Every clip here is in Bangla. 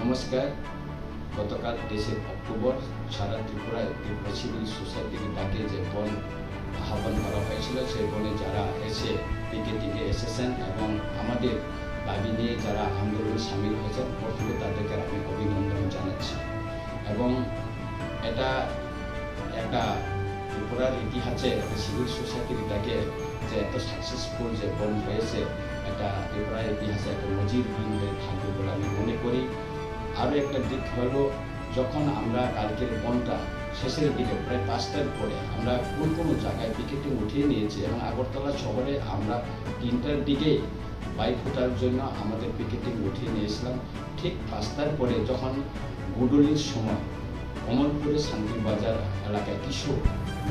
নমস্কার। গতকাল 23 অক্টোবর সারা ত্রিপুরায় ত্রিপুরা সিভিল সোসাইটির ডাকে যে বন আহ্বান করা হয়েছিল, সেই বনে যারা এসে পিকেটিংয়ে এসেছেন এবং আমাদের দাবি নিয়ে যারা আন্দোলনে সামিল হয়েছেন, প্রথমে তাদেরকে আমি অভিনন্দন জানাচ্ছি। এবং এটা একটা ত্রিপুরার ইতিহাসে সিভিল সোসাইটির ডাকে যে এত সাকসেসফুল যে বন হয়েছে, এটা ত্রিপুরার ইতিহাসে একটা নজির বিন্দু থাকবে বলে আমি মনে করি। আরও একটা দিক হলো, যখন আমরা কালকের বনটা শেষের দিকে প্রায় 5টার পরে আমরা কোনো জায়গায় পিকেটিং উঠিয়ে নিয়েছি এবং আগরতলা শহরে আমরা 3টার দিকে বাইক ফোটার জন্য আমাদের পিকেটিং উঠিয়ে নিয়েছিলাম। ঠিক 5টার পরে যখন গুডলির সময় কমলপুরে শান্তিবাজার এলাকায় কিছু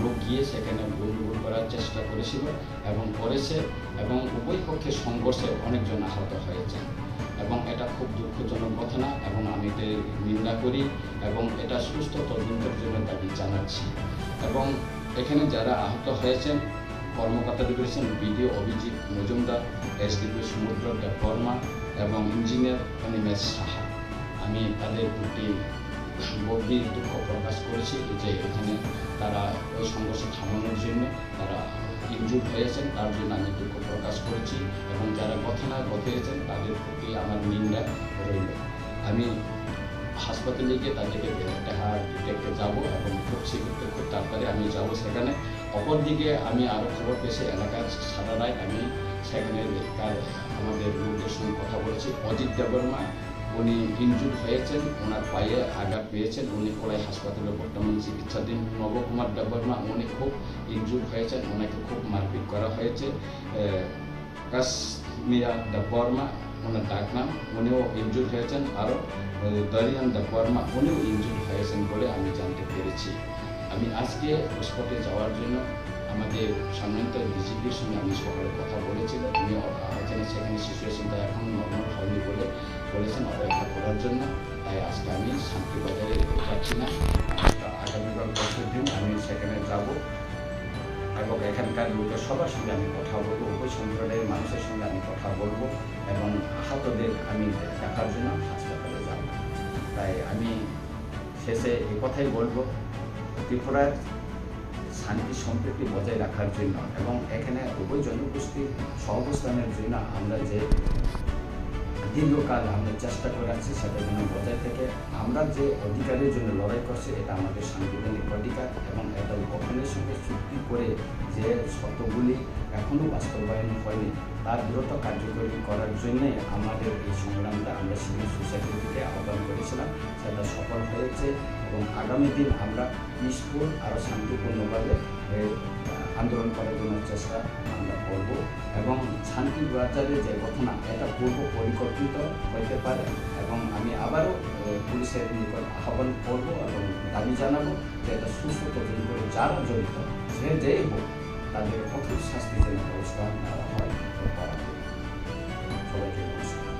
লোক গিয়ে সেখানে গোলগোল করার চেষ্টা করেছিল এবং করেছে, এবং উভয় পক্ষের সংঘর্ষে অনেকজন আহত হয়েছে এবং এটা খুব দুঃখজনক ঘটনা এবং আমি এতে নিন্দা করি এবং এটা সুস্থ তদন্তের জন্য দাবি জানাচ্ছি। এবং এখানে যারা আহত হয়েছেন কর্মকর্তারা করেছেন বিডিও অভিজিৎ মজুমদার, এসডিপি সমুদ্র দেববর্মা এবং ইঞ্জিনিয়ার অনিমেষ সাহা। আমি তাদের প্রতি গভীর দুঃখ প্রকাশ করেছি যে এখানে তারা ওই সংঘর্ষ থামানোর জন্য তারা ইনজুর হয়েছেন, তার জন্য আমি দুঃখ প্রকাশ করেছি এবং যারা ঘটনা ঘটিয়েছেন তাদের প্রতি আমার নিন্দা রইল। আমি হাসপাতালে গিয়ে তাদেরকে দেখতে যাব এবং খুব শীঘ্র খুব তারপরে আমি যাব সেখানে। অপরদিকে আমি আরও খবর পেয়েছি এলাকার সারা রায় আমি সেখানে আমাদের লোকদের সঙ্গে কথা বলেছি। অজিত দেববর্মা উনি ইনজুর হয়েছেন, ওনার পায়ে আঘাত পেয়েছেন, উনি কোলাই হাসপাতালে বর্তমানে চিকিৎসাধীন। নবকুমার দেববর্মা উনি খুব ইনজুর হয়েছেন, ওনাকে খুব মারপিট করা হয়েছে। কাশ্মীরা দেববর্মা ওনার ডাক নাম, উনিও ইনজুর হয়েছেন। আরও দরিয়ান দেববর্মা উনিও ইনজুর হয়েছেন বলে আমি জানতে পেরেছি। আমি আজকে স্পটে যাওয়ার জন্য আমাদের সম্মানিত ডিজিপির সঙ্গে আমি সকালে কথা বলেছিলাম। উনি সেখানে সিচুয়েশনটা এখন নর্মাল হয়নি বলে বলেছেন অপেক্ষা করার জন্য। তাই আজকে আমি শান্তিবাজারে যাচ্ছি না, আগামীকাল পরশুর দিন আমি সেখানে যাব এবং এখানকার লোকের সবার সঙ্গে আমি কথা বলবো, উভয় সম্প্রদায়ের মানুষের সঙ্গে আমি কথা বলবো এবং আহতদের আমি দেখার জন্য হাসপাতালে যাব। তাই আমি শেষে এই কথাই বলবো, ত্রিপুরার শান্তি সম্প্রীতি বজায় রাখার জন্য এবং এখানে উভয় জনগোষ্ঠীর সহাবস্থানের জন্য আমরা যে দীর্ঘকাল আমরা চেষ্টা করে আসছি, সেটা যেন বজায় থেকে আমরা যে অধিকারের জন্য লড়াই করছি, এটা আমাদের সাংবিধানিক অধিকার এবং এটা গঠনের সঙ্গে চুক্তি করে যে শর্তগুলি এখনও বাস্তবায়ন হয়নি, তার দ্রুত কার্যকরী করার জন্যে আমাদের এই সংগ্রামটা আমরা সিভিল সোসাইটি থেকে আহ্বান করেছিলাম। সেটা সফল হয়েছে এবং আগামী দিন আমরা পিসফুল আরও শান্তিপূর্ণভাবে আন্দোলন করার জন্য চেষ্টা আমরা করব এবং শান্তিবাজারের যে ঘটনা এটা পূর্ব পরিকল্পিত হতে পারে এবং আমি আবারও পুলিশের নিকট আহ্বান করব এবং দাবি জানাবো যে এটা সুস্থ তদন্ত করে যারা জড়িত সে যেই হোক তাদের কঠোর শাস্তি যেন ব্যবস্থা নেওয়া হয়। সবাইকে নমস্কার।